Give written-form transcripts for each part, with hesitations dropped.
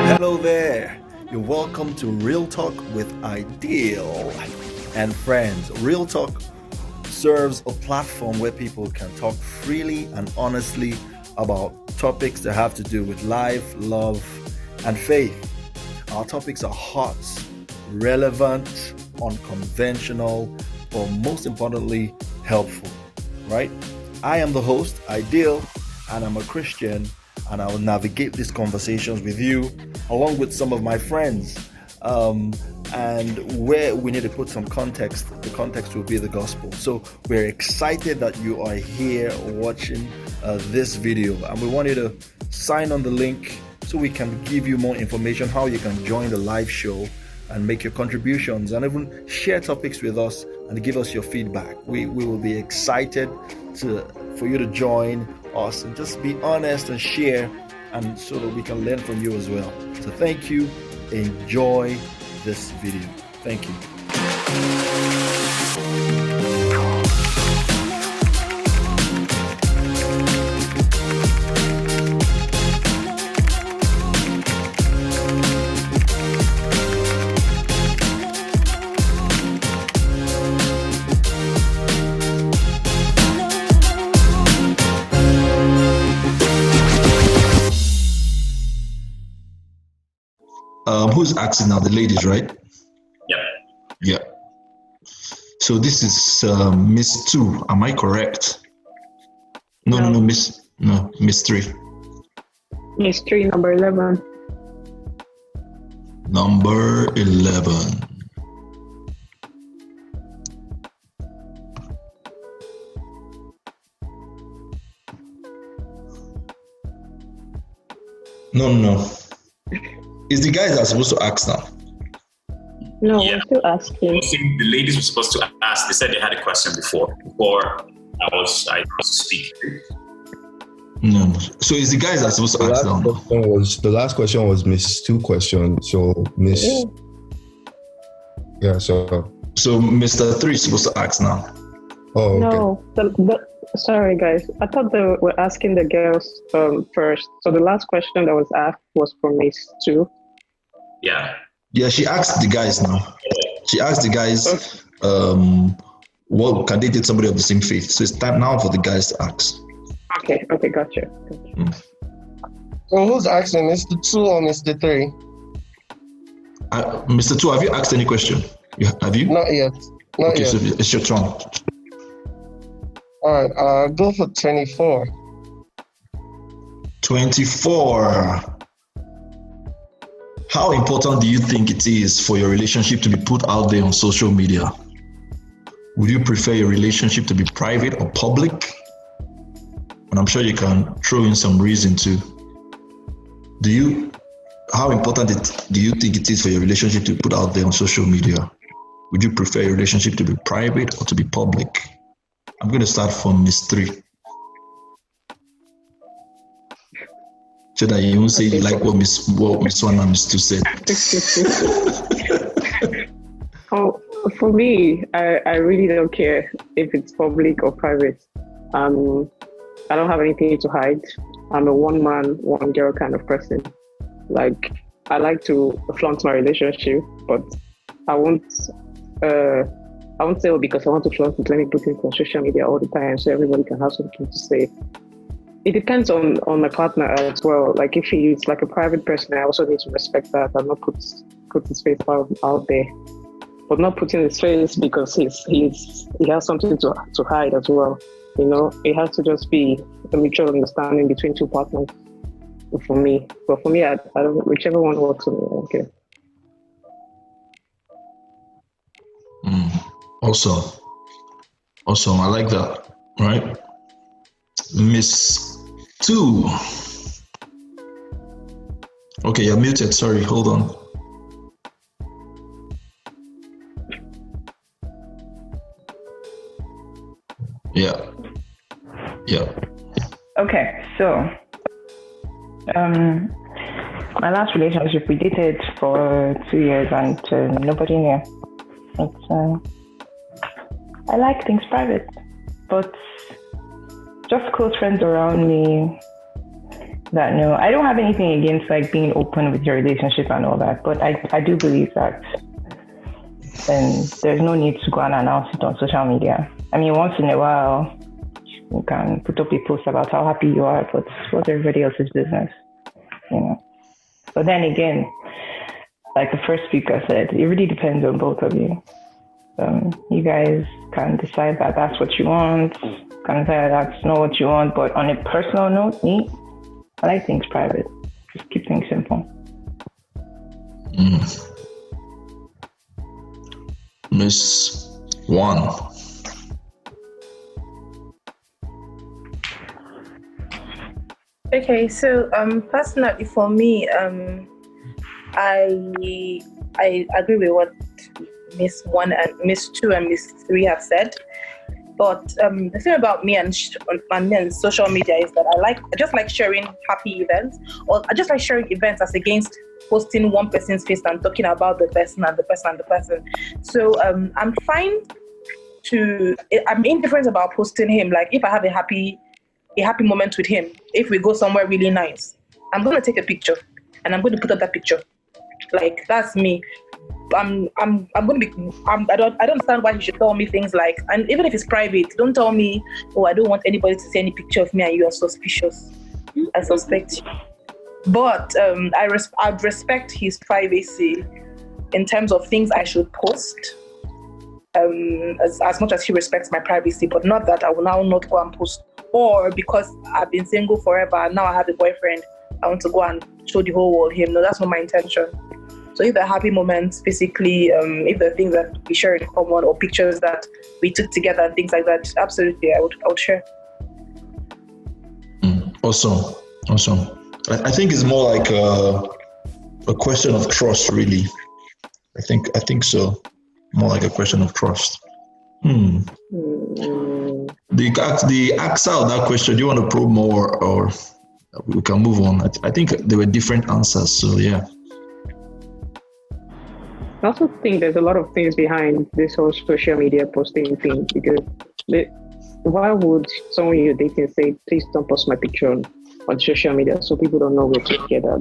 Hello there. You're welcome to Real Talk with iDeal. And friends, Real Talk serves a platform where people can talk freely and honestly about topics that have to do with life, love, and faith. Our topics are hot, relevant, unconventional, but most importantly, helpful, right? I am the host, iDeal, and I'm a Christian, and I will navigate these conversations with you along with some of my friends. And where we need to put some context, the context will be the gospel. So we're excited that you are here watching this video, and we want you to sign on the link so we can give you more information how you can join the live show and make your contributions and even share topics with us and give us your feedback. We will be excited for you to join us and just be honest and share, and so that we can learn from you as well. So thank you. Enjoy this video. Thank you. Who's asking now? The ladies, right? Yeah. Yeah. So this is Miss 2. Am I correct? No, Miss 3. Miss 3, number 11. Number 11. No. It's the guys that are supposed to ask now. No, Yeah. I'm still asking. I think the ladies were supposed to ask. They said they had a question before I was to speak. No. So it's the guys that are supposed to ask now. The last question was Miss 2 question. So Miss. Yeah. So Mr. 3 is supposed to ask now. Oh, okay. No, sorry guys. I thought they were asking the girls first. So the last question that was asked was for Miss 2. Yeah. Yeah, she asked the guys now. She asked the guys, what can they date somebody of the same faith? So it's time now for the guys to ask. Okay, gotcha. So who's asking, Mr. 2 or Mr. 3? Mr. 2, have you asked any question? Have you? Not yet. Okay, so it's your turn. All right, go for 24. 24. How important do you think it is for your relationship to be put out there on social media? Would you prefer your relationship to be private or public? And I'm sure you can throw in some reason too. How important do you think it is for your relationship to be put out there on social media? Would you prefer your relationship to be private or to be public? I'm going to start from Miss 3. So that you won't say you like what Miss 1 and Miss 2 said. Oh, for me, I really don't care if it's public or private. I don't have anything to hide. I'm a one man, one girl kind of person. Like, I like to flaunt my relationship, but I won't say, because I want to flaunt it, let me put it on social media all the time so everybody can have something to say. It depends on my partner as well. Like, if he's like a private person, I also need to respect that and not put his face out there. But not putting his face because he has something to hide as well. You know, it has to just be a mutual understanding between two partners for me. But for me, I don't, whichever one works for me, okay. Awesome. I like that. Right? Miss 2. Okay, you're muted. Sorry, hold on. Yeah. Okay, so my last relationship, we dated for 2 years and nobody knew. I like things private, but just close friends around me that no, I don't have anything against like being open with your relationship and all that, but I do believe that there's no need to go and announce it on social media. I mean, once in a while, you can put up a post about how happy you are, but what's everybody else's business, you know? But then again, like the first speaker said, it really depends on both of you. You guys can decide that that's what you want, can decide that's not what you want, but on a personal note, me, I like things private. Just keep things simple. Miss One. Okay, so personally for me, I agree with what Miss One and Miss Two and Miss Three have said. But the thing about me and social media is that I just like sharing happy events, or I just like sharing events as against posting one person's face and talking about the person and the person and the person. So I'm indifferent about posting him. Like if I have a happy moment with him, if we go somewhere really nice, I'm going to take a picture and I'm going to put up that picture. Like that's me. I don't understand why you should tell me things like, and even if it's private, don't tell me, oh, I don't want anybody to see any picture of me and you are suspicious. I suspect you. But I'd respect his privacy in terms of things I should post, as much as he respects my privacy, but not that I will now not go and post. Or because I've been single forever and now I have a boyfriend, I want to go and show the whole world him. No, that's not my intention. So if they're happy moments, physically, if there are things that we share in common or pictures that we took together and things like that, absolutely, I would share. Awesome. I think it's more like a question of trust, really. I think so. More like a question of trust. The answer of that question, do you want to probe more, or we can move on? I think there were different answers, so yeah. I also think there's a lot of things behind this whole social media posting thing, because why would someone you're dating say, please don't post my picture on social media so people don't know we're together?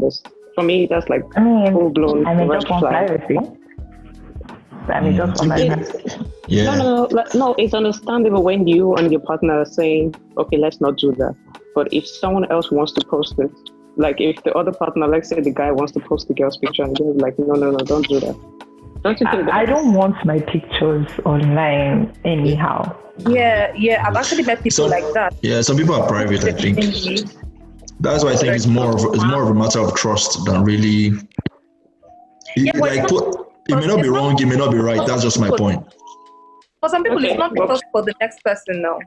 For me, that's like full-blown red flag. Yeah. No, it's understandable when you and your partner are saying, okay, let's not do that. But if someone else wants to post it, like if the other partner, like say the guy wants to post the girl's picture and they're like, no, don't do that. Don't you think I don't want my pictures online anyhow. Yeah, I've actually met people like that. Yeah, some people are private, I think. That's why I think it's more of a matter of trust than really. It may not be wrong, it may not be right. That's just my point. For some people, it's not because for the next person now.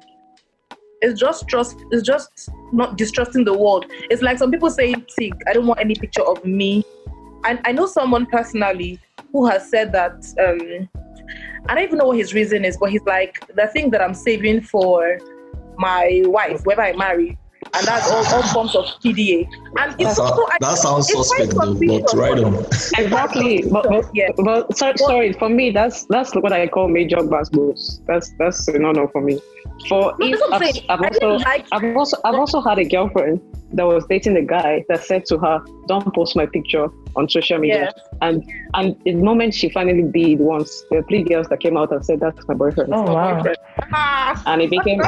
It's just trust. It's just not distrusting the world. It's like some people say, "See, I don't want any picture of me." And I know someone personally who has said that. I don't even know what his reason is, but he's like, the thing that I'm saving for my wife, whoever I marry, and that's all forms of PDA. And it's that sounds suspect, though, but right on. Exactly, but sorry. For me, that's what I call major bass moves. That's a no for me. I've also had a girlfriend that was dating a guy that said to her, "Don't post my picture on social media." Yeah. And the moment she finally did once, there were 3 girls that came out and said, "That's my boyfriend." Oh wow! And it became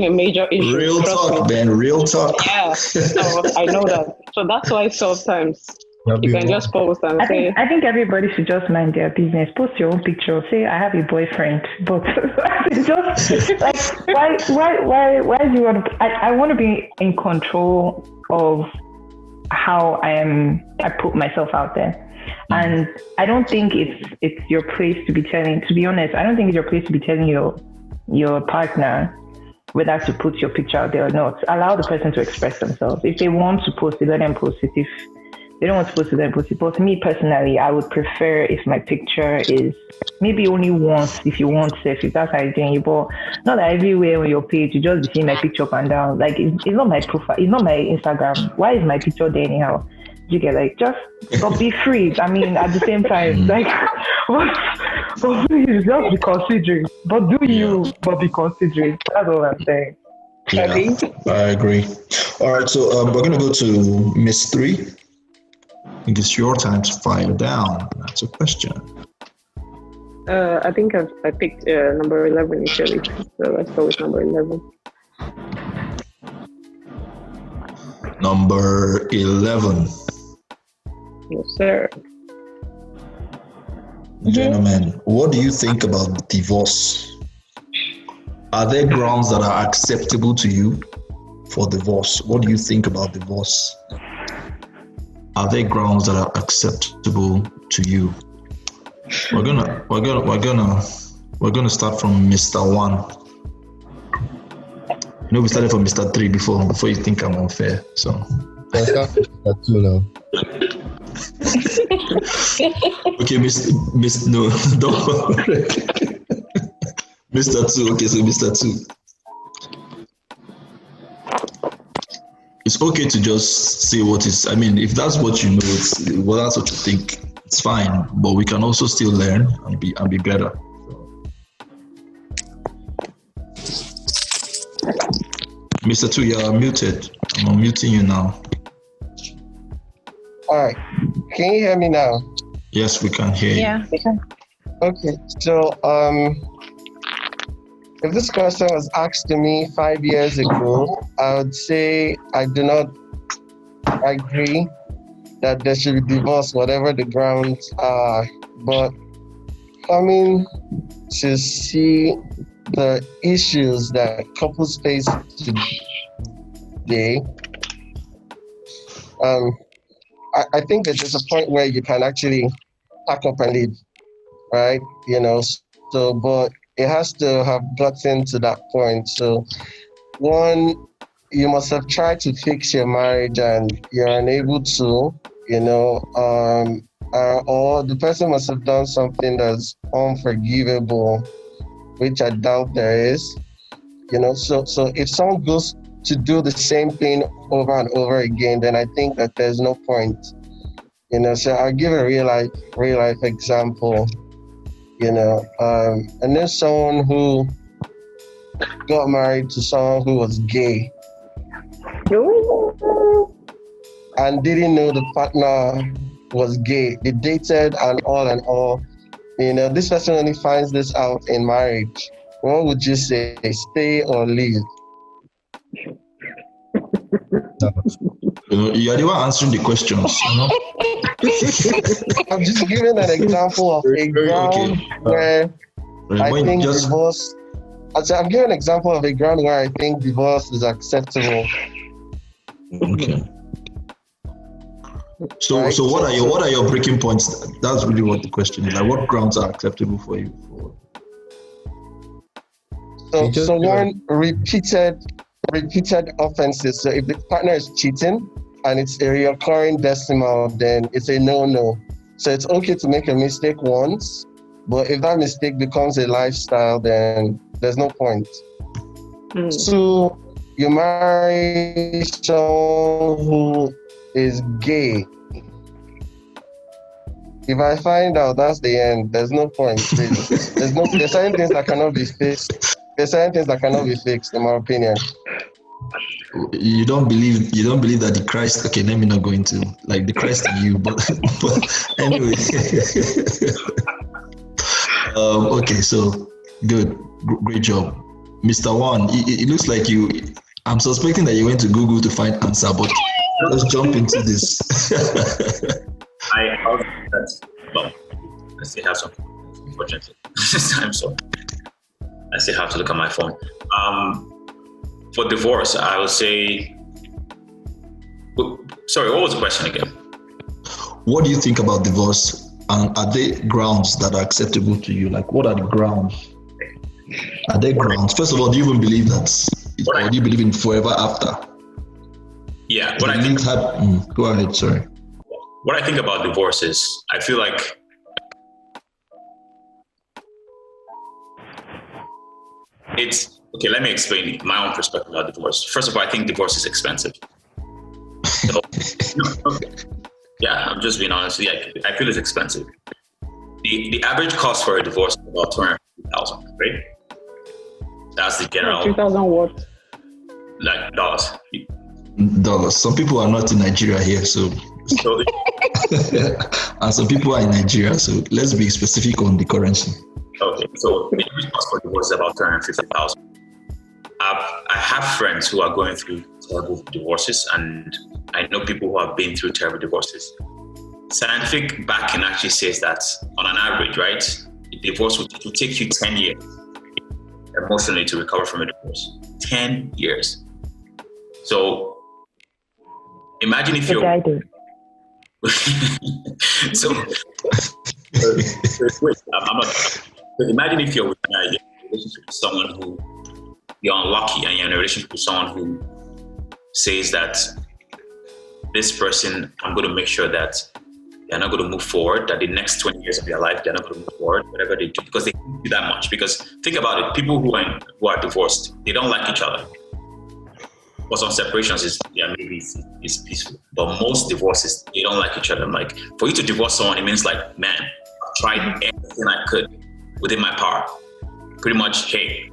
a major issue. Real talk, man. Real talk. Yeah, so I know that. So that's why sometimes you can just post and say. I think everybody should just mind their business. Post your own picture. Say I have a boyfriend, but it's just like why do you want to? I want to be in control of how I put myself out there, and I don't think it's your place to be telling. To be honest, I don't think it's your place to be telling your partner whether to put your picture out there or not. Allow the person to express themselves. If they want to post it, let them post it. If they don't want to post it, then post it. But me personally, I would prefer if my picture is maybe only once, if you want to, if that's how you're doing it, but not that everywhere on your page, you just see my picture up and down. Like, it's not my profile, it's not my Instagram. Why is my picture there anyhow? You get like, just be free. I mean, at the same time, like, please, just be considerate. But do you, but be considerate. That's all I'm saying. Yeah, I agree. All right, so we're going to go to Miss 3. I think it's your time to fire down. That's a question. I think I picked number 11 initially, so let's go with number 11. Number 11. Yes, sir. Gentlemen, what do you think about divorce? Are there grounds that are acceptable to you for divorce? What do you think about divorce? Are there grounds that are acceptable to you? We're gonna start from Mr. 1. You know, we started from Mr. 3 before you think I'm unfair. So I start with Mr. 2 now. okay, Miss no, don't. Mr. 2. Okay, so Mr. 2. It's okay to just say what is. I mean, if that's what you know, that's what you think. It's fine, but we can also still learn and be better. Mr. 2, you're muted. I'm unmuting you now. All right. Can you hear me now? Yes, we can hear you. Yeah, we can. Okay. So, if this question was asked to me 5 years ago, I would say I do not agree that there should be divorce, whatever the grounds are. But coming to see the issues that couples face today, I think that there's a point where you can actually pack up and leave, right? So, but it has to have gotten to that point. So, one, you must have tried to fix your marriage and you're unable to, or the person must have done something that's unforgivable, which I doubt there is, So if someone goes to do the same thing over and over again, then I think that there's no point, So I'll give a real life example. I know someone who got married to someone who was gay and didn't know the partner was gay. They dated and all. This person only finds this out in marriage. What would you say? Stay or leave? You're the one answering the questions. I'm just giving an example of a ground where I think divorce. I'm giving an example of a ground where I think divorce is acceptable. Okay. So what are your breaking points? That's really what the question is. Like, what grounds are acceptable for you? So one, repeated offenses. So if the partner is cheating and it's a recurring decimal, then it's a no. So it's okay to make a mistake once, but if that mistake becomes a lifestyle, then there's no point. So you marry someone who is gay. If I find out, that's the end. There's no point, really. There's certain things that cannot be fixed. There's certain things that cannot be fixed, in my opinion. You don't believe that the Christ. Okay, let me not go into like the Christ in you, but anyway. Okay, so good, great job, Mr. 1. It looks like you. I'm suspecting that you went to Google to find answer, but let's jump into this. I still have some, unfortunately, this time, so I still have to look at my phone. For divorce, I would say, sorry, what was the question again? What do you think about divorce? And are there grounds that are acceptable to you? Like, what are the grounds? Are there grounds? First of all, do you even believe that? Or do you believe in forever after? Yeah, what I think. Go ahead, sorry. What I think about divorce is, I feel like it's okay. Let me explain my own perspective about divorce. First of all, I think divorce is expensive. So, yeah, I'm just being honest. Yeah, I feel it's expensive. The average cost for a divorce is about $250,000, right? That's the general. 2,000 what? Like dollars. dollars. Some people are not in Nigeria here, so So and some people are in Nigeria, so let's be specific on the currency. okay, so the average cost for divorce is about 250,000. I have friends who are going through terrible divorces, and I know people who have been through terrible divorces. Scientific backing actually says that on an average, right, a divorce will take you 10 years emotionally to recover from a divorce. 10 years. So imagine if you're so wait, I'm not. So imagine if you're in a relationship with someone who you're unlucky, and you're in a relationship with someone who says that this person, I'm going to make sure that they're not going to move forward, that the next 20 years of their life, they're not going to move forward, whatever they do, because they can't do that much. Because think about it, people who are divorced, they don't like each other. For some separations, maybe it's peaceful, but most divorces, they don't like each other. Like, for you to divorce someone, it means like, man, I've tried everything I could within my power. Pretty much, hey,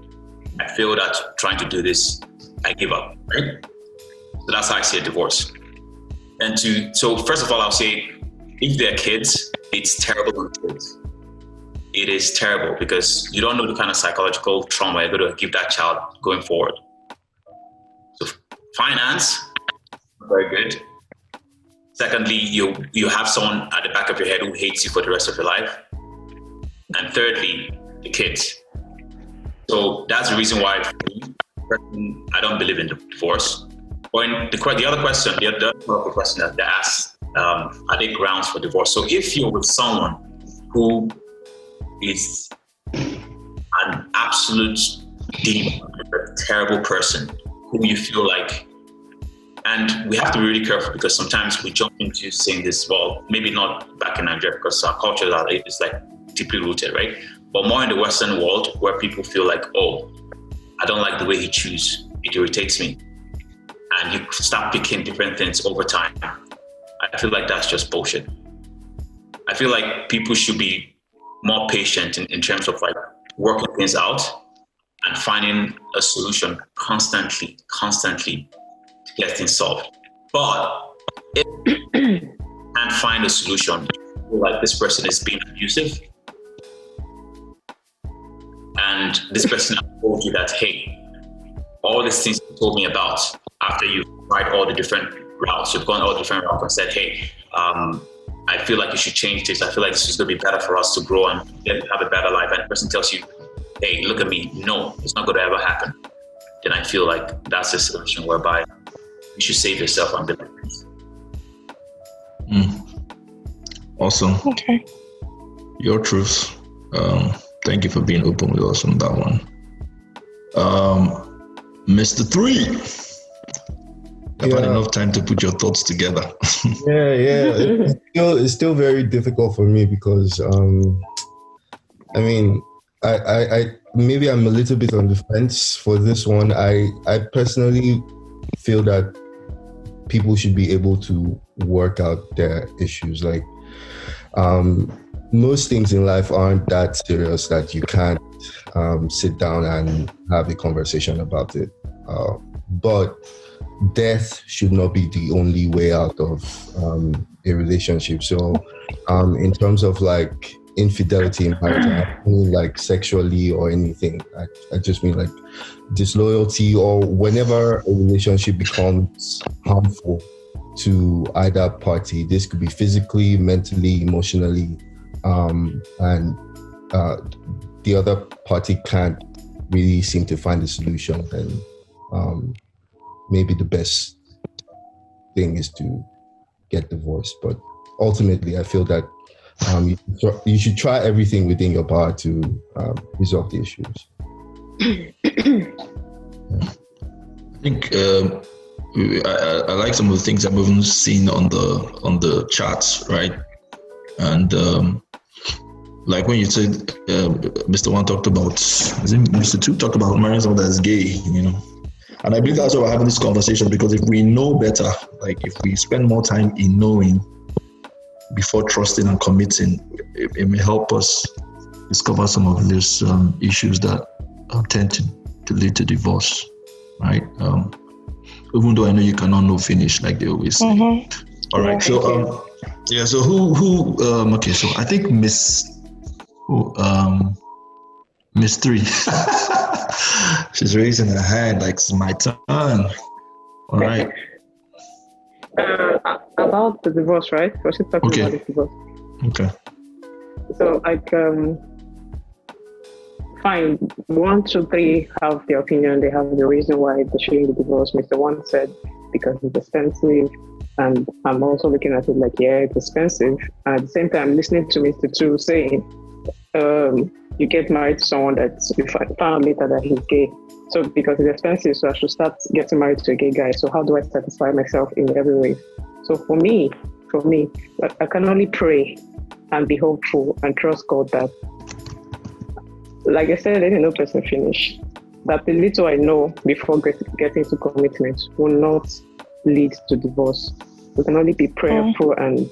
I failed at trying to do this, I give up, right? So that's how I see a divorce. So first of all, I'll say, if they're kids, it's terrible on kids. It is terrible because you don't know the kind of psychological trauma you're going to give that child going forward. So finance, very good. Secondly, you have someone at the back of your head who hates you for the rest of your life. And thirdly, the kids. So that's the reason why I don't believe in divorce. Or the other question, the other question that they asked, are there grounds for divorce? So if you're with someone who is an absolute demon, a terrible person, who you feel like, and we have to be really careful because sometimes we jump into saying this, well, maybe not back in Nigeria because our culture is like deeply rooted, right? But more in the Western world where people feel like, oh, I don't like the way he chews, it irritates me. And you start picking different things over time. I feel like that's just bullshit. I feel like people should be more patient in terms of like working things out and finding a solution constantly to get things solved. But if you can't find a solution, like this person is being abusive, and this person has told you that, hey, all these things you told me about, after you've tried all the different routes, you've gone all the different routes and said, hey, I feel like you should change this. I feel like this is going to be better for us to grow and have a better life. And the person tells you, hey, look at me. No, it's not going to ever happen. Then I feel like that's a solution whereby you should save yourself and be like this. Awesome. Okay. Your truth. Thank you for being open with us on that one. Mr. 3. I've had enough time to put your thoughts together. It's still very difficult for me because I mean, I maybe I'm a little bit on the fence for this one. I personally feel that people should be able to work out their issues. Like most things in life aren't that serious that you can't sit down and have a conversation about it. But death should not be the only way out of a relationship. So in terms of like infidelity in marriage, I don't mean like sexually or anything. I just mean like disloyalty, or whenever a relationship becomes harmful to either party. This could be physically, mentally, emotionally, and the other party can't really seem to find a solution. Then maybe the best thing is to get divorced. But ultimately, I feel that you should try everything within your power to resolve the issues. I think I like some of the things I've even seen on the charts, right? And like when you said, Mr. 1 talked about, Mr. 2 talked about marrying someone that's gay, you know. And I believe that's why we're having this conversation, because if we know better, like if we spend more time in knowing before trusting and committing, it may help us discover some of these issues that tend to lead to divorce, right? even though I know you cannot know finish, like they always say. All right. So so who okay, so I think Miss 3. She's raising her hand like it's my turn. All right. About the divorce, right? We're still talking about the divorce. Okay. So fine. 1, 2, 3 have their opinion. They have the reason why they shouldn't be divorced. Mr. One said because it's expensive, and I'm also looking at it like, yeah, it's expensive. And at the same time, listening to Mr. Two saying, you get married to someone that you find out later that he's gay. So because it's expensive, so I should start getting married to a gay guy. So how do I satisfy myself in every way? So for me, I can only pray and be hopeful and trust God that, like I said, let no person finish. That the little I know before getting to commitment will not lead to divorce. We can only be prayerful and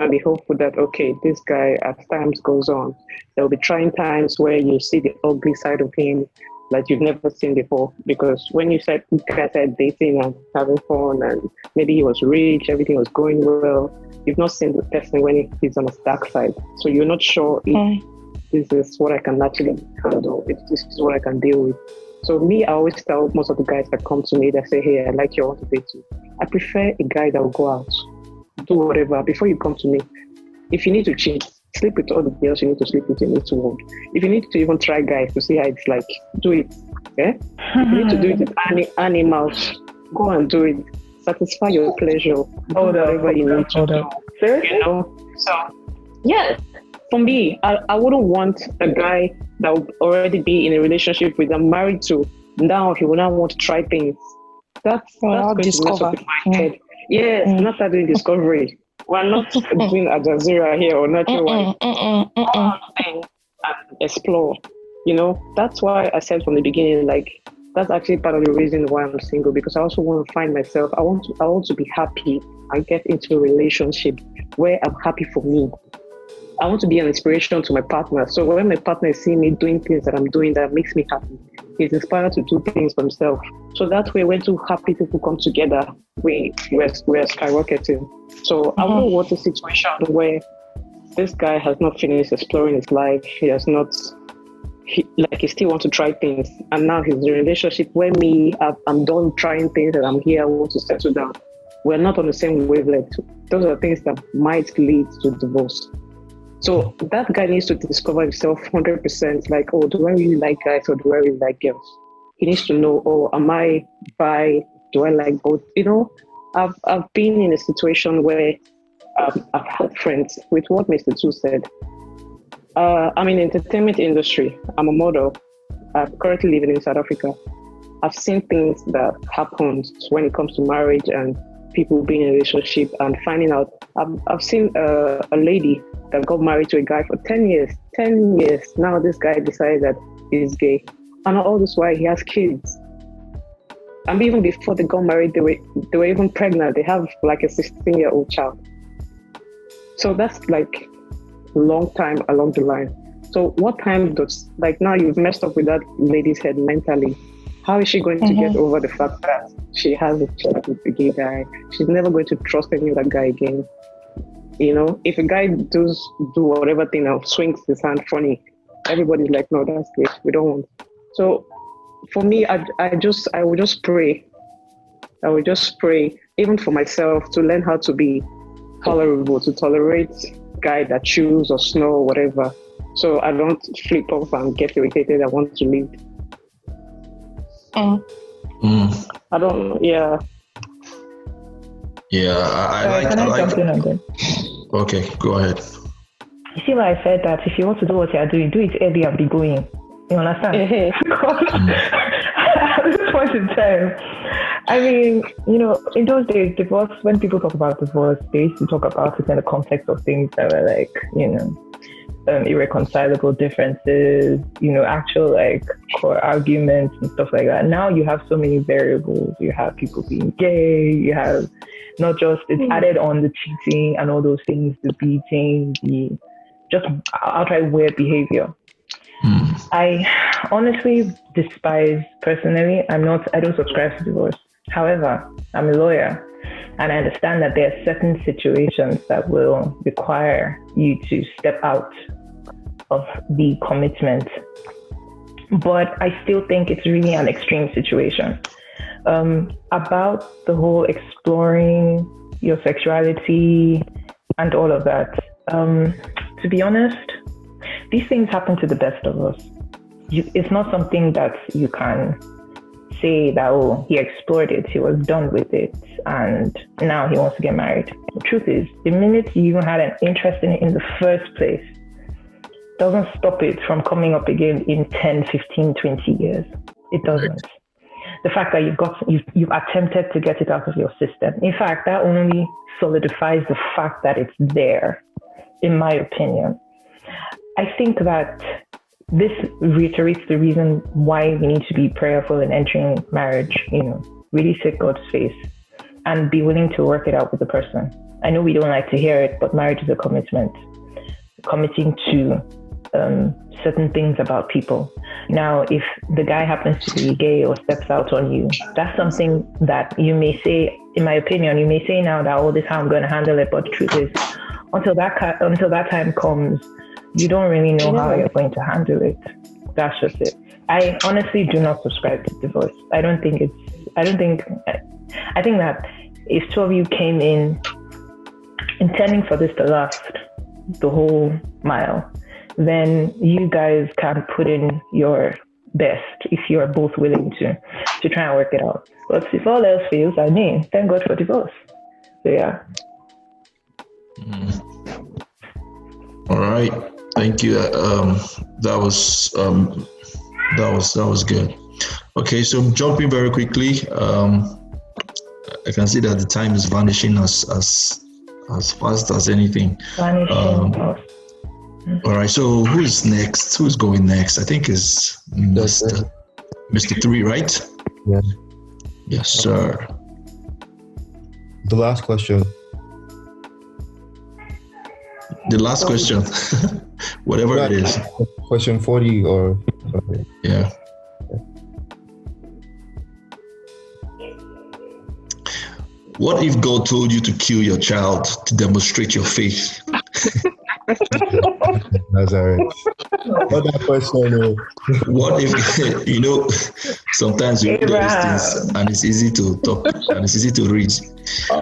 be hopeful that, okay, this guy, as times goes on, there will be trying times where you see the ugly side of him that you've never seen before. Because when you guys started dating and having fun, and maybe he was rich, everything was going well, you've not seen the person when he's on the dark side. So you're not sure if this is what I can actually handle, if this is what I can deal with. So me, I always tell most of the guys that come to me that say, hey, I like you, I want to date you. I prefer a guy that will go out, do whatever before you come to me. If you need to cheat, sleep with all the girls you need to sleep with, you need to work. If you need to even try guys to see how it's like, do it. Okay? If you need to do it with animals, go and do it. Satisfy your pleasure. Whatever you need to do. Seriously? You know? So, yeah. For me, I wouldn't want a guy that would already be in a relationship with, I'm married to. Now he will not want to try things. That's going to mess up with my head. Yes, not that doing discovery. We're not doing Al Jazeera here or Natural One. And explore. You know, that's why I said from the beginning, like, that's actually part of the reason why I'm single, because I also want to find myself. I want to be happy and get into a relationship where I'm happy for me. I want to be an inspiration to my partner. So when my partner is seeing me doing things that I'm doing that makes me happy, he's inspired to do things for himself. So that way, when two happy people come together, we're skyrocketing. So I don't want a situation where this guy has not finished exploring his life. He has not, he still wants to try things. And now he's in a relationship where I'm done trying things and I'm here, I want to settle down. We're not on the same wavelength. Those are things that might lead to divorce. So that guy needs to discover himself 100%, like, oh, do I really like guys or do I really like girls? He needs to know, oh, am I bi? Do I like both? You know, I've been in a situation where I've had friends with what Mr. Two said. I'm in the entertainment industry. I'm a model. I'm currently living in South Africa. I've seen things that happened when it comes to marriage and people being in a relationship and finding out. I've seen a lady that got married to a guy for 10 years. 10 years. Now this guy decided that he's gay. And all this while he has kids. And even before they got married, they were even pregnant. They have like a 16-year-old child. So that's like a long time along the line. So what time does, like, now you've messed up with that lady's head mentally. How is she going to get over the fact that she has a child with a gay guy? She's never going to trust any other guy again. You know, if a guy does do whatever thing and swings his hand funny, everybody's like, no, that's great. We don't want. So for me, I would just pray. I would just pray, even for myself, to learn how to be tolerable, to tolerate guy that chews or snore or whatever. So I don't flip off and get irritated. I want to leave. I don't, yeah. Yeah, I like. Okay, go ahead. You see why I said that if you want to do what you are doing, do it early and be going. You understand? At this point in time, I mean, you know, in those days, divorce, when people talk about divorce, they used to talk about it in the context of things that were like, you know, irreconcilable differences, you know, actual like core arguments and stuff like that. Now you have so many variables. You have people being gay, you have not just, it's added on the cheating and all those things, the beating, the just outright weird behavior. I honestly despise, personally, I don't subscribe to divorce. However, I'm a lawyer, and I understand that there are certain situations that will require you to step out of the commitment. But I still think it's really an extreme situation. About the whole exploring your sexuality and all of that, to be honest, these things happen to the best of us. It's not something that you can say that, oh, he explored it, he was done with it, and now he wants to get married. The truth is, the minute you even had an interest in it in the first place, doesn't stop it from coming up again in 10, 15, 20 years. It doesn't. The fact that you've attempted to get it out of your system. In fact, that only solidifies the fact that it's there, in my opinion. I think that this reiterates the reason why we need to be prayerful in entering marriage, really seek God's face and be willing to work it out with the person. I know we don't like to hear it, but marriage is a commitment. Committing to certain things about people. Now, if the guy happens to be gay or steps out on you, that's something that you may say, in my opinion, you may say now that, oh, this is how I'm going to handle it. But the truth is, until that time comes, you don't really know how you're going to handle it. That's just it. I honestly do not subscribe to divorce. I think that if two of you came in intending for this to last the whole mile, then you guys can put in your best if you are both willing to try and work it out. But if all else fails, thank God for divorce. So yeah. All right, thank you. That was good. Okay, so jumping very quickly. I can see that the time is vanishing as fast as anything. All right, so who's next? Who's going next? I think is Mr. 3, right? Yeah. Yes, sir. The last question. The last question, whatever it is. Question 40 or something. Yeah. What if God told you to kill your child to demonstrate your faith? Nazareth. What that question is? What if, sometimes you read these things and it's easy to talk and it's easy to read. Or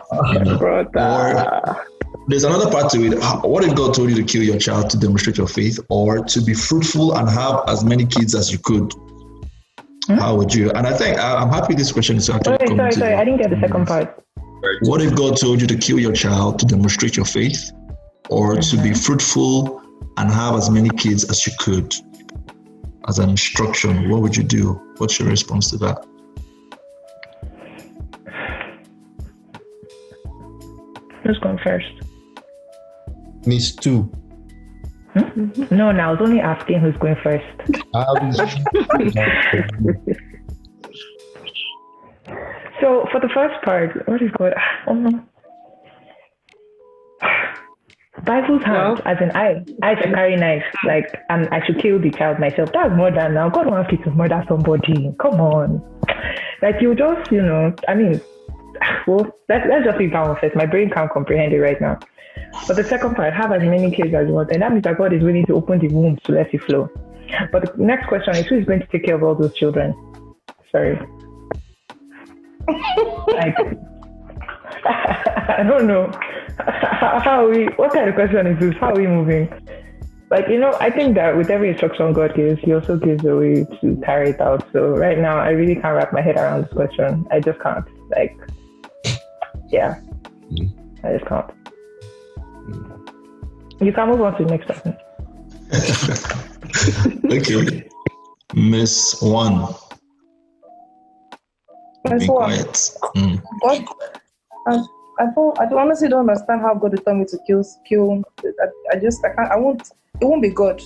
there's another part to it. What if God told you to kill your child to demonstrate your faith, or to be fruitful and have as many kids as you could? How would you? And I think I'm happy this question is actually coming. Sorry, I didn't get the second part. What if God told you to kill your child to demonstrate your faith, or to be fruitful and have as many kids as you could? As an instruction, what would you do? What's your response to that? Who's going first? Needs 2. No, I was only asking who's going first. So for the first part, what is God? Bible's hand, as in I should carry knife, and I should kill the child myself. That's murder now. God wants you to murder somebody. Come on. You just, well, let's just leave that one first. My brain can't comprehend it right now. But the second part, have as many kids as you want, and that means that God is willing to open the womb to let it flow. But the next question is, who is going to take care of all those children? Sorry. I don't know. What kind of question is this? How are we moving? I think that with every instruction God gives, He also gives a way to carry it out. So right now, I really can't wrap my head around this question. I just can't. Yeah. I just can't. You can move on to the next person. Okay. Miss 1. Be quiet. I honestly don't understand how God will tell me to kill. I can't. It won't be God.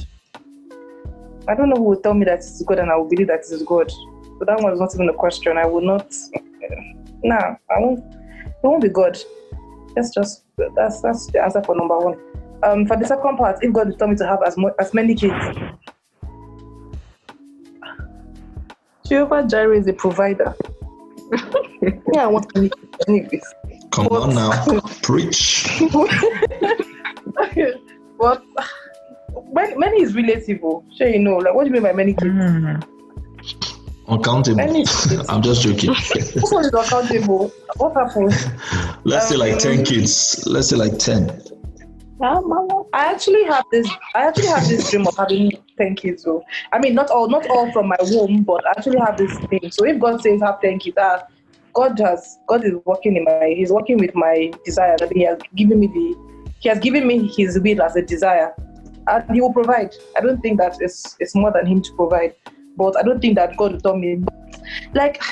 I don't know who will tell me that it's God, and I will believe that it is God. But that one is not even a question. I will not. I won't. It won't be God. That's the answer for number 1. For the second part, if God will tell me to have as many kids, Jehovah Jireh is a provider. Yeah, I want many kids anyways. Come on now, preach. But many is relative. Sure, you know. Like, what do you mean by many kids? Uncountable. I'm just joking. This one is uncountable. What happens? Let's say like 10 kids. Let's say like 10. I actually have this dream of having 10 kids. So I mean, not all from my womb, but I actually have this thing. So if God says have 10 kids, God is working He's working with my desire. That He has given me His will as a desire, and He will provide. I don't think that it's more than Him to provide, but I don't think that God will tell me like.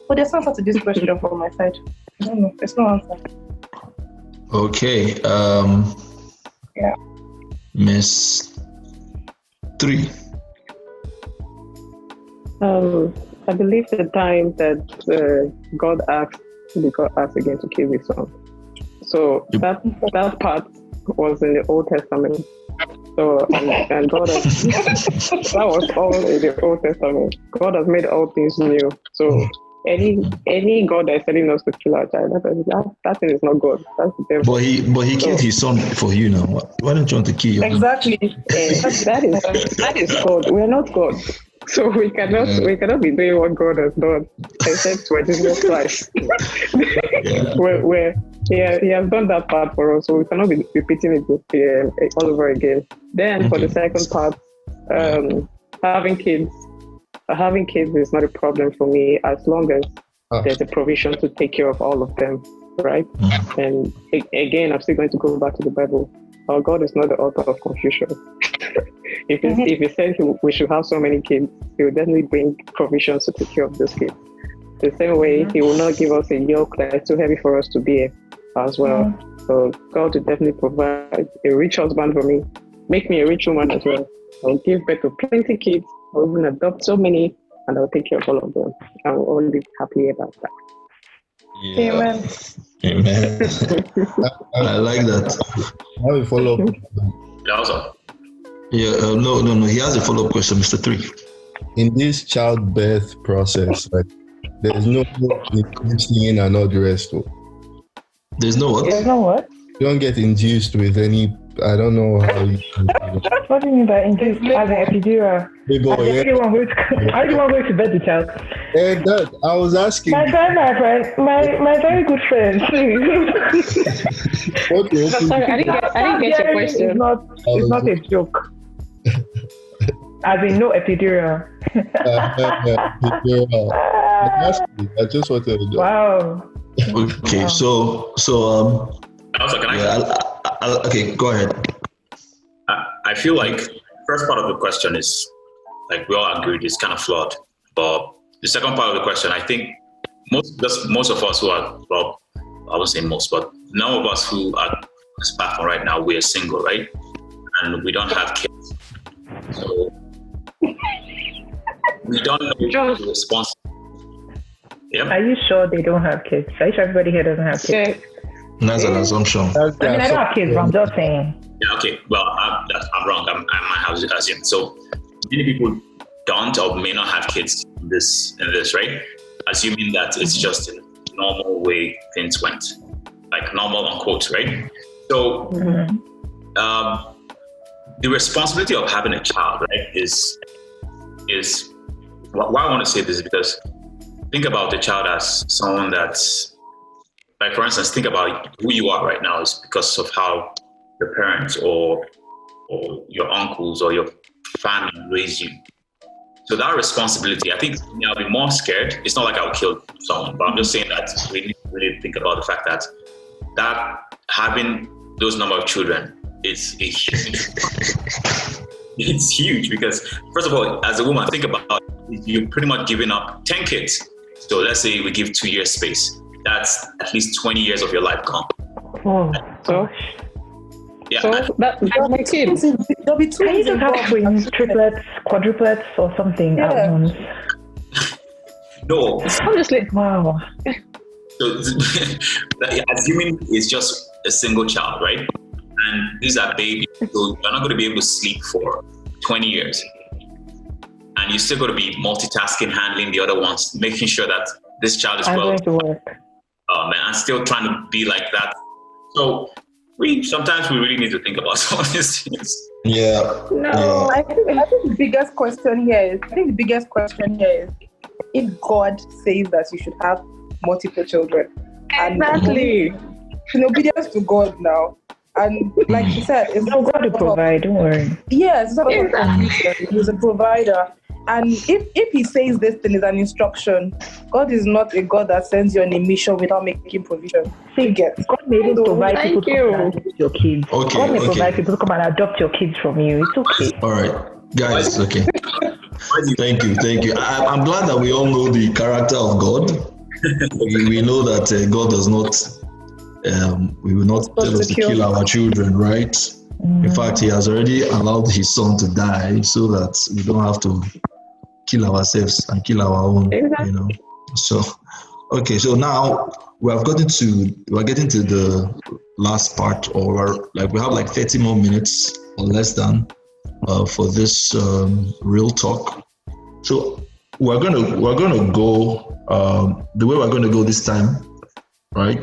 But there's no answer to this question from my side. I don't know. There's no answer. Okay. Yeah. Miss 3. I believe the time that God asked again to kill his son. So that part was in the Old Testament. So and God has, that was all in the Old Testament. God has made all things new. So any God that is telling us to kill our child, that thing is not God. That's the devil. But he killed his son for you now. Why don't you want to kill your Exactly. That is God. We are not God. So we cannot be doing what God has done, except for Jesus Christ. where He has done that part for us, so we cannot be repeating it all over again. Then for the second part, having kids is not a problem for me as long as there's a provision to take care of all of them, right? And again, I'm still going to go back to the Bible. Our God is not the author of confusion. If he says we should have so many kids, he will definitely bring provisions to take care of those kids. The same way, he will not give us a yoke that is too heavy for us to bear as well. So God will definitely provide a rich husband for me, make me a rich woman as well. I'll give birth to plenty kids, I'll even adopt so many, and I'll take care of all of them. I will all live happily about that. Yeah. Amen. I like that. I have a follow-up. Also. Yeah, no. He has a follow-up question, Mr. 3. In this childbirth process, like, there's no singing and all the rest. There's no what? There's no what? You don't get induced with any. I don't know how you. What do you mean by induced? As an epidural? Hey boy, How do you want going to bed the child? And that I was asking. My friend, my very good friend. Okay. Sorry, I didn't get your question. It's not a joke. As in no epidural. I just wanted to know. Wow. Okay, so Also, can I? Okay, go ahead. I feel like first part of the question is like we all agreed it's kind of flawed, but the second part of the question, I think most of us who are, well, I won't say most, but none of us who are on this platform right now, we are single, right? And we don't have kids, so we don't know the response. Yep. Are you sure they don't have kids? Are you sure everybody here doesn't have kids? That's an assumption. I mean, I don't have kids, but I'm just saying. Yeah, okay. Well, I'm wrong. I might have assumed. So many people don't or may not have kids in this, right? Assuming that it's just a normal way things went, like normal unquote, right? So the responsibility of having a child, right, is why I want to say this is because think about the child as someone that's, like, for instance, think about who you are right now is because of how your parents or your uncles or your family raised you. So that responsibility, I think I'll be more scared. It's not like I'll kill someone, but I'm just saying that we need to really think about the fact that having those number of children is huge. It's huge because, first of all, as a woman, think about it, you're pretty much giving up 10 kids. So let's say we give 2 years space. That's at least 20 years of your life gone. Oh, gosh. Yeah. So that's my kids. There'll be two. Can you just have twins, triplets, quadruplets, or something at once? No. Honestly, wow. So assuming it's just a single child, right? And these are babies, so you're not going to be able to sleep for 20 years. And you're still going to be multitasking, handling the other ones, making sure that this child is I'm well, going to work. and still trying to be like that. So sometimes we really need to think about some of these things. Yeah. No, I think the biggest question here is if God says that you should have multiple children. Exactly. In obedience to God now. And like you said, it's No, God will provide, don't worry. Yes, it's not about confusion. He's a provider. And if he says this thing is an instruction, God is not a God that sends you on a mission without making provision. See, God may even provide people to come and adopt your kids. Okay, God may provide people to come and adopt your kids from you. It's okay. All right, guys. Okay. Thank you. I'm glad that we all know the character of God. We know that God does not. We will not tell us to kill our children, right? In fact, He has already allowed His Son to die so that we don't have to kill ourselves and kill our own. So, okay. So now we're getting to the last part, or like we have like 30 more minutes or less than for this real talk. So we're gonna go the way we're gonna go this time, right?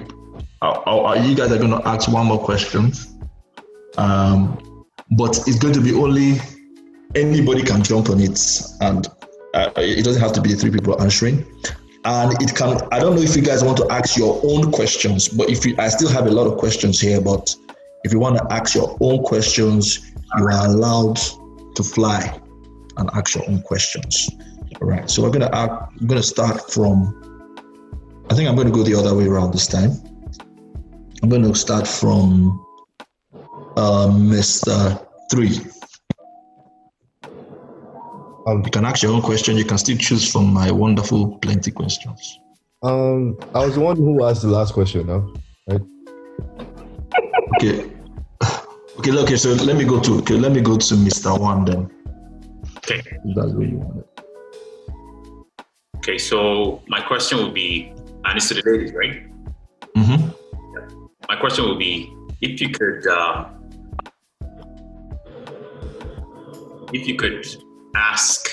You guys are gonna ask one more question, but it's going to be only anybody can jump on it, and it doesn't have to be the three people answering. And it can. I don't know if you guys want to ask your own questions, but I still have a lot of questions here. But if you want to ask your own questions, you are allowed to fly and ask your own questions. All right. So I'm gonna start from. I think I'm going to go the other way around this time. I'm going to start from Mr. 3. You can ask your own question. You can still choose from my wonderful plenty questions. I was the one who asked the last question now, right? Okay. So let me go to Mr. 1 then. Okay. If that's what you wanted. Okay. So my question would be, and it's to the ladies, right? Mm-hmm. My question would be, if you could ask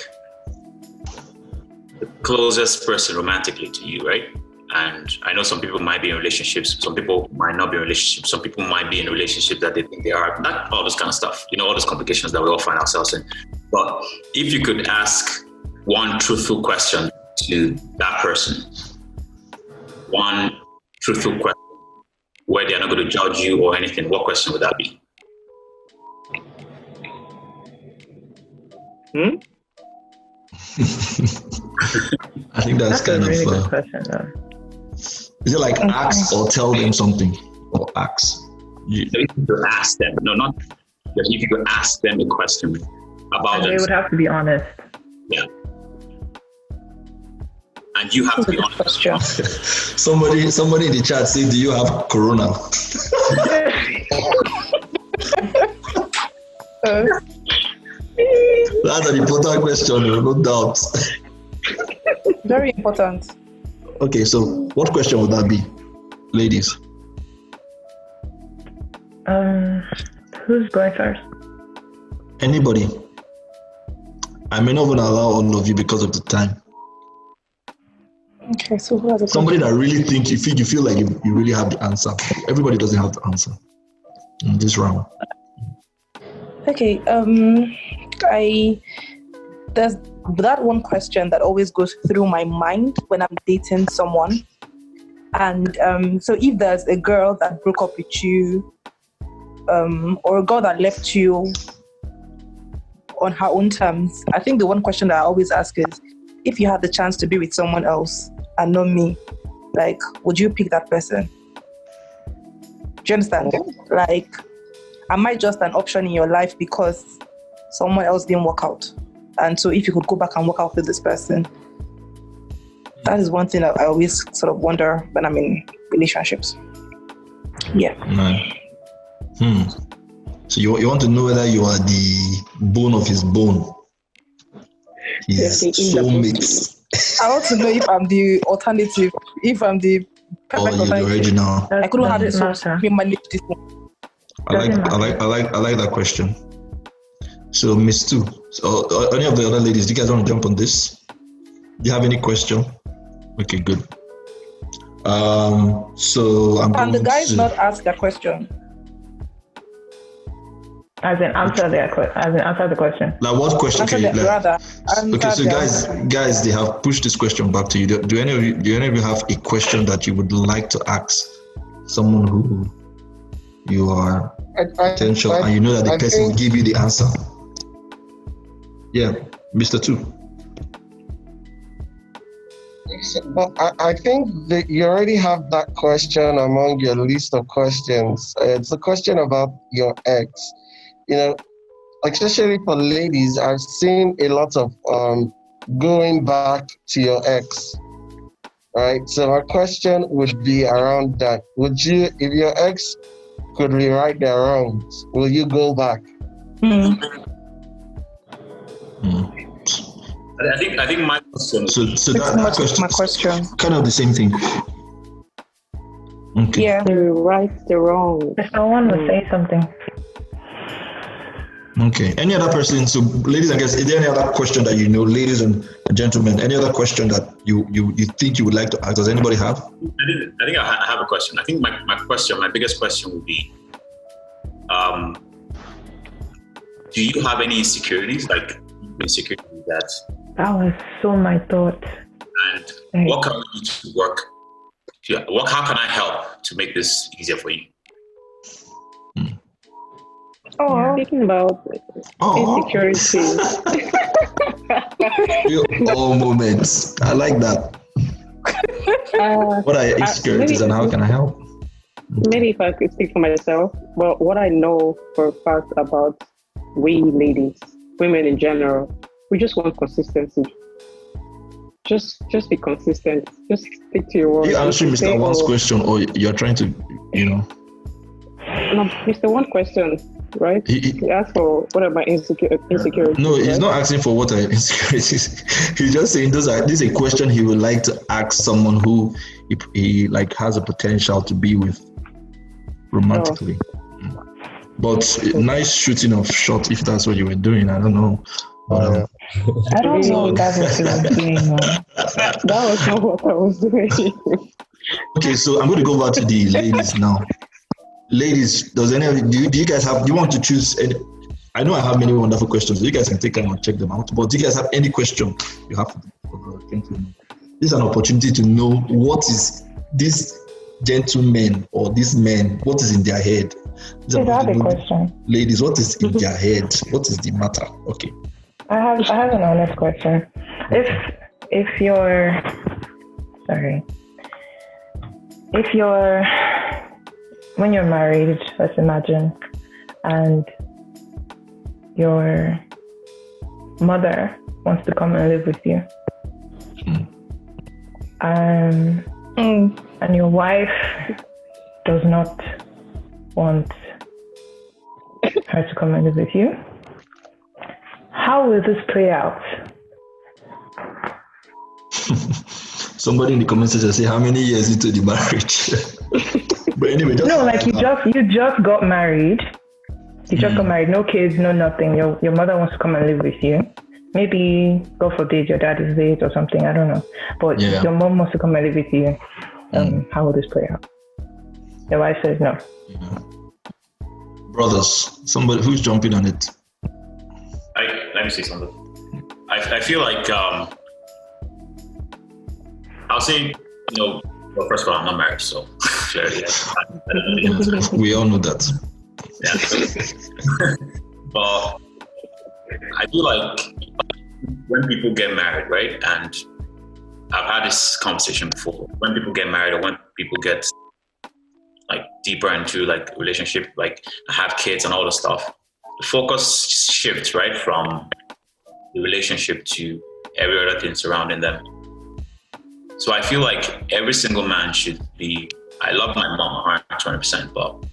the closest person romantically to you, right? And I know some people might be in relationships, some people might not be in relationships, some people might be in a relationship that they think they are, not all this kind of stuff, all those complications that we all find ourselves in. But if you could ask one truthful question to that person, one truthful question, where they're not going to judge you or anything, what question would that be? I think that's kind a really of. good question, though. Is it like ask or tell them something, or ask? If you could ask them, if you could ask them a question about They would have to be honest. Yeah. And you have to be honest. Somebody in the chat said, "Do you have corona?" That's an important question, no doubt. Very important. Okay, so what question would that be, ladies? Who's going first? Anybody. I may not even allow all of you because of the time. Okay, so who has a Somebody that really think you feel like you really have the answer. Everybody doesn't have the answer in this round. Okay, there's that one question that always goes through my mind when I'm dating someone. And so if there's a girl that broke up with you, or a girl that left you on her own terms, I think the one question that I always ask is, if you had the chance to be with someone else and not me, like, would you pick that person? Do you understand? Like, am I just an option in your life because someone else didn't work out? And so if you could go back and work out with this person, that is one thing that I always sort of wonder when I'm in relationships. Yeah. So you want to know whether you are the bone of his bone, his soulmate. I want to know if I'm the alternative, if I'm the perfect or you're the original. I couldn't have this one. Manage this one. I like that question. So Miss 2, so any of the other ladies, do you guys want to jump on this? Do you have any question? Okay, good. So I'm And going the guys to... not ask their question. As in answer the question. Like what question? Answer Okay, their, rather, okay. So answer guys, they have pushed this question back to you. Do any of you have a question that you would like to ask someone who you are potential and you know that the person will give you the answer? Yeah, Mr. Two. Well, I think that you already have that question among your list of questions. It's a question about your ex. You know, especially for ladies, I've seen a lot of going back to your ex. Right. So my question would be around that. Would you, if your ex could rewrite their wrongs, will you go back? I think my question. So that my question. Kind of the same thing. Okay. Yeah. To right the wrong. Someone will say something. Okay. Any other person? So, ladies and gentlemen, is there any other question that you know, ladies and gentlemen? Any other question that you think you would like to ask? Does anybody have? I think I have a question. I think my biggest question would be, do you have any insecurities, like insecurities that? That was so my thought. And what can we do to work? How can I help to make this easier for you? Speaking about insecurities. All moments. I like that. What are your insecurities and how can I help? Maybe if I could speak for myself, but what I know for a fact about we ladies, women in general, we just want consistency. Just be consistent. Just stick to your word. You answering Mr. One's question, or you're trying to, No, Mr. One question, right? He asked for what are my insecurities. No, he's not asking for what are insecurities. He's just saying this is a question he would like to ask someone who he like has a potential to be with romantically. But nice shooting of shot if that's what you were doing. I don't know. I don't know if that's what you were doing. That was not what I was doing. Okay, so I'm going to go back to the ladies now. Ladies, do you guys have? Do you want to choose? I know I have many wonderful questions. You guys can take time and check them out. But do you guys have any question you have for the gentleman? This is an opportunity to know what is this gentleman or these men, what is in their head. I have a question. Ladies, what is in their head? What is the matter? Okay. I have an honest question. If you're when you're married, let's imagine, and your mother wants to come and live with you, and your wife does not want her to come and live with you, how will this play out? Somebody in the comment section say how many years into the marriage. But anyway, you just got married. You just got married, no kids, no nothing. Your mother wants to come and live with you. Maybe, God forbid, your dad is late or something. I don't know. But your mom wants to come and live with you. How will this play out? Your wife says no. Yeah. Brothers, somebody who's jumping on it. Let me say something. I feel like I'll say, well, first of all, I'm not married, so clearly, we all know that. Yeah. But I feel like when people get married, right? And I've had this conversation before. When people get married or when people get like deeper into like relationship, like have kids and all the stuff, the focus shifts, right, from the relationship to every other thing surrounding them. So I feel like every single man should be, I love my mom 120%, but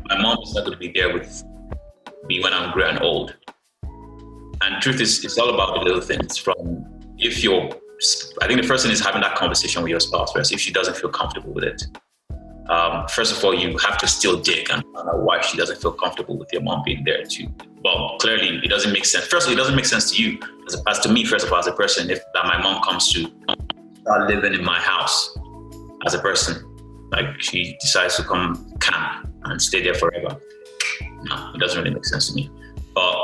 my mom is not going to be there with me when I'm great and old. And the truth is, it's all about the little things. From I think the first thing is having that conversation with your spouse first, if she doesn't feel comfortable with it. First of all, you have to still dig and find out why she doesn't feel comfortable with your mom being there too. Well, clearly it doesn't make sense. Firstly, it doesn't make sense to you as to me, first of all, as a person, if that my mom comes to start living in my house as a person. Like she decides to come camp and stay there forever. No, it doesn't really make sense to me. But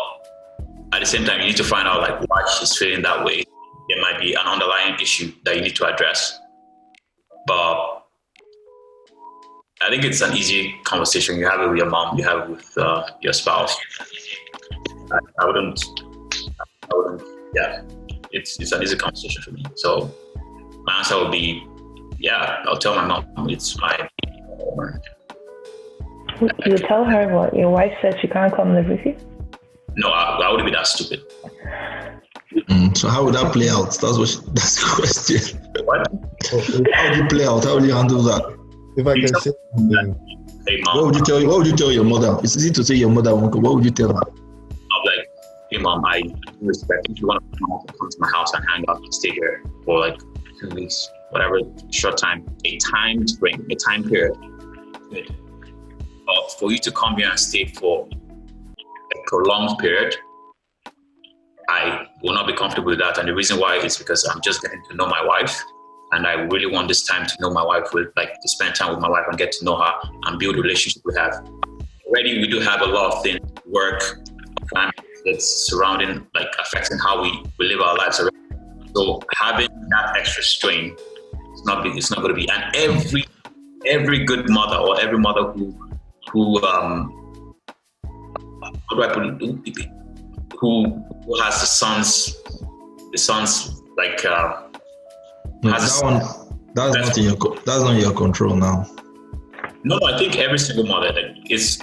at the same time, you need to find out like why she's feeling that way. There might be an underlying issue that you need to address. But I think it's an easy conversation. You have it with your mom, you have it with your spouse. I wouldn't, yeah, it's an easy conversation for me. So my answer would be, yeah, I'll tell my mom it's my. You tell her what your wife said she can't come live with you? No, I wouldn't be that stupid. So how would that play out? That's the question. What? How would you play out? How would you handle that? If I can say something. Hey, mom. What would you tell your mother? It's easy to say your mother won't come. What would you tell her? I'm like, hey mom, I respect if you want to come to my house and hang out and stay here for like 2 weeks, whatever short time, a timed frame, a time period. Good. But for you to come here and stay for a prolonged period, I will not be comfortable with that. And the reason why is because I'm just getting to know my wife. And I really want this time to know my wife, to spend time with my wife and get to know her and build a relationship we have. Already, we do have a lot of things, work, family, that's surrounding, affecting how we live our lives already. So having that extra strain, it's not going to be. And every good mother or every mother who has the sons that's not in your control now. No, I think every single mother is,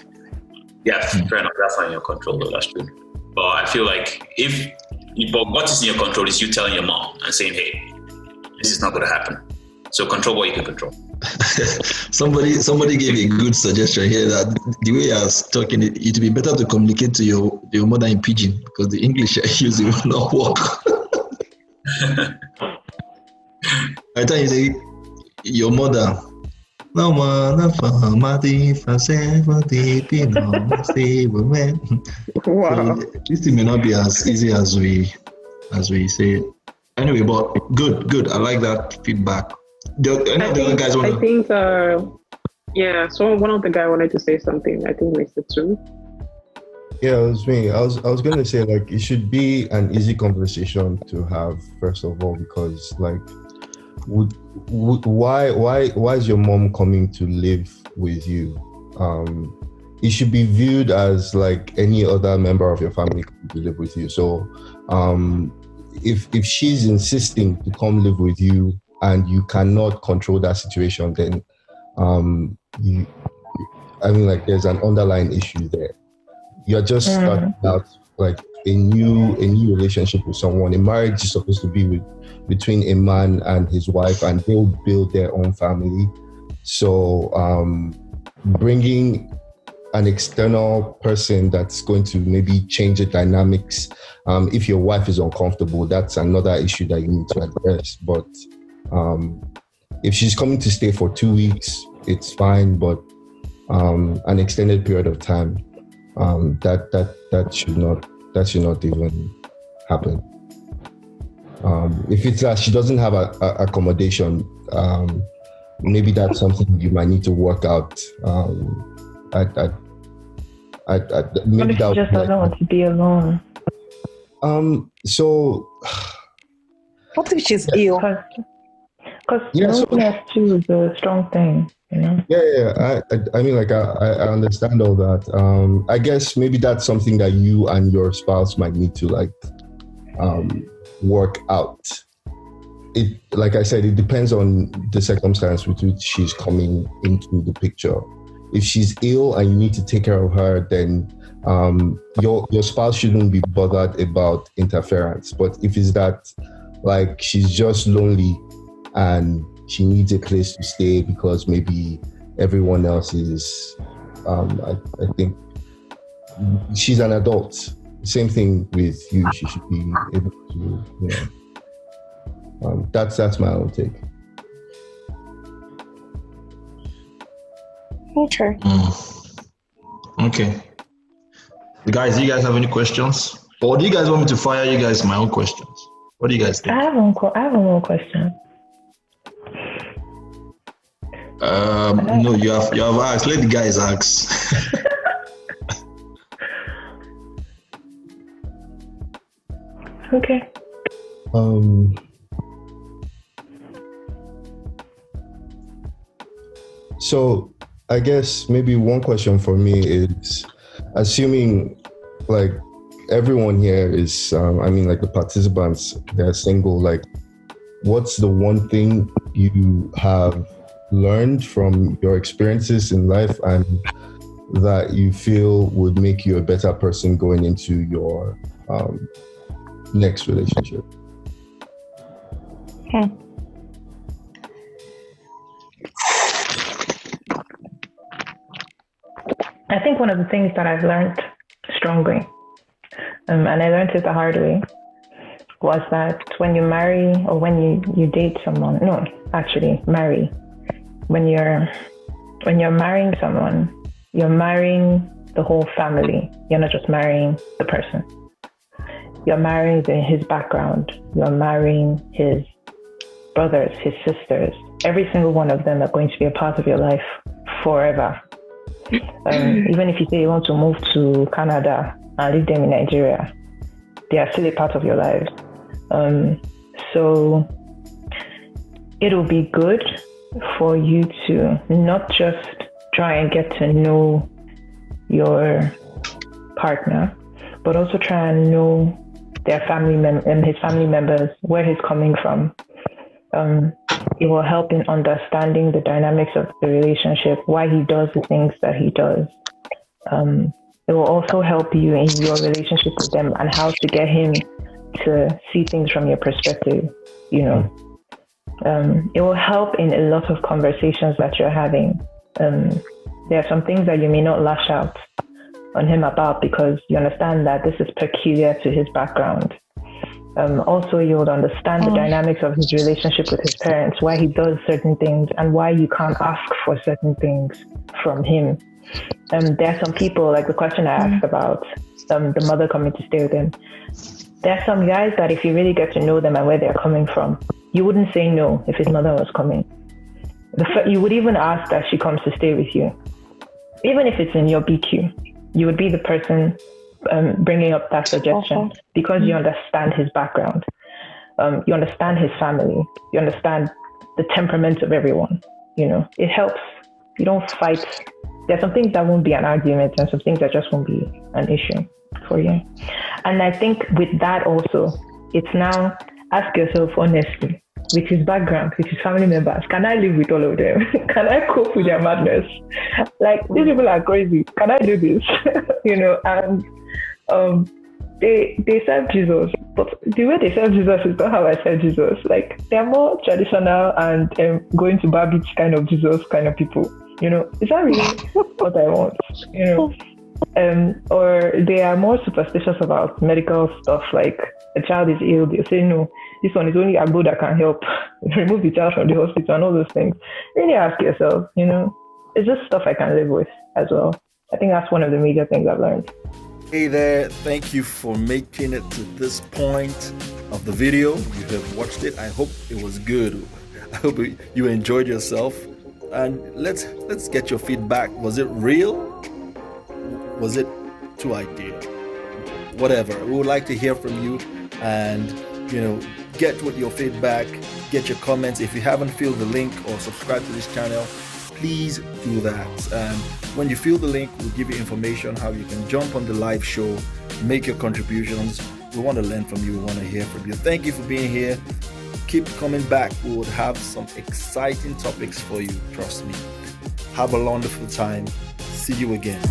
fair enough, that's not in your control though, that's true. But I feel like but what is in your control is you telling your mom and saying, hey, this is not going to happen. So control what you can control. Somebody gave a good suggestion here that the way I was talking, it would be better to communicate to your mother in pidgin because the English I use will not work. I tell you, say, your mother. No man, wow. So this thing may not be as easy as we say. Anyway, but good. I like that feedback. So one of the guys wanted to say something. I think Mr. Two. Yeah, it was me. I was gonna say it should be an easy conversation to have first of all, because why is your mom coming to live with you? It should be viewed as any other member of your family coming to live with you. So if she's insisting to come live with you and you cannot control that situation, then there's an underlying issue there. You're just starting out a new relationship with someone. A marriage is supposed to be between a man and his wife, and they'll build their own family. So bringing an external person that's going to maybe change the dynamics, if your wife is uncomfortable, that's another issue that you need to address. But if she's coming to stay for 2 weeks, it's fine. But an extended period of time, that should not even happen. If it's that she doesn't have a accommodation, maybe that's something you might need to work out. Maybe she just doesn't want to be alone. So what if she's ill? Because loneliness too is a strong thing. Yeah. I understand all that. I guess maybe that's something that you and your spouse might need to work out. It, like I said, it depends on the circumstance with which she's coming into the picture. If she's ill and you need to take care of her, then your spouse shouldn't be bothered about interference. But if it's that she's just lonely and she needs a place to stay because maybe everyone else is, I think she's an adult. Same thing with you. She should be able to, that's my own take. Okay. Okay. Guys, do you guys have any questions? Or do you guys want me to fire you guys my own questions? What do you guys think? I have one more question. No, you have asked. Let the guys ask. Okay. So I guess maybe one question for me is, assuming like everyone here is, like the participants, they're single, like what's the one thing you have learned from your experiences in life and that you feel would make you a better person going into your next relationship? I think one of the things that I've learned strongly, and I learned it the hard way, was that when you marry or when you date someone, marry, when you're marrying someone, you're marrying the whole family. You're not just marrying the person. You're marrying his background. You're marrying his brothers, his sisters. Every single one of them are going to be a part of your life forever. Even if you say you want to move to Canada and live them in Nigeria, they are still a part of your lives. So it'll be good for you to not just try and get to know your partner, but also try and know their his family members, where he's coming from. It will help in understanding the dynamics of the relationship, why he does the things that he does. It will also help you in your relationship with them and how to get him to see things from your perspective, It will help in a lot of conversations that you're having. There are some things that you may not lash out on him about because you understand that this is peculiar to his background. Also, you'll understand the dynamics of his relationship with his parents, why he does certain things and why you can't ask for certain things from him. There are some people, like the question I asked about the mother coming to stay with him. There are some guys that if you really get to know them and where they're coming from, you wouldn't say no if his mother was coming. You would even ask that she comes to stay with you. Even if it's in your BQ, you would be the person bringing up that suggestion because you understand his background. You understand his family. You understand the temperament of everyone. It helps. You don't fight. There are some things that won't be an argument and some things that just won't be an issue for you. And I think with that also, it's now ask yourself honestly, with his background, with his family members, can I live with all of them? Can I cope with their madness? Like, these people are crazy. Can I do this? And they serve Jesus, but the way they serve Jesus is not how I serve Jesus. Like, they're more traditional and going to bar beach kind of Jesus kind of people. Is that really what I want? Or they are more superstitious about medical stuff, like a child is ill, they say, no, this one is only Agbo that can help. Remove the child from the hospital and all those things. Really ask yourself, it's just stuff I can live with as well. I think that's one of the major things I've learned. Hey there, thank you for making it to this point of the video. You have watched it. I hope it was good. I hope you enjoyed yourself. And let's get your feedback. Was it real? Was it too ideal? Whatever. We would like to hear from you and, get with your feedback, get your comments. If you haven't filled the link or subscribed to this channel, please do that. And when you fill the link, we'll give you information how you can jump on the live show, make your contributions. We want to learn from you. We want to hear from you. Thank you for being here. Keep coming back. We will have some exciting topics for you. Trust me. Have a wonderful time. See you again.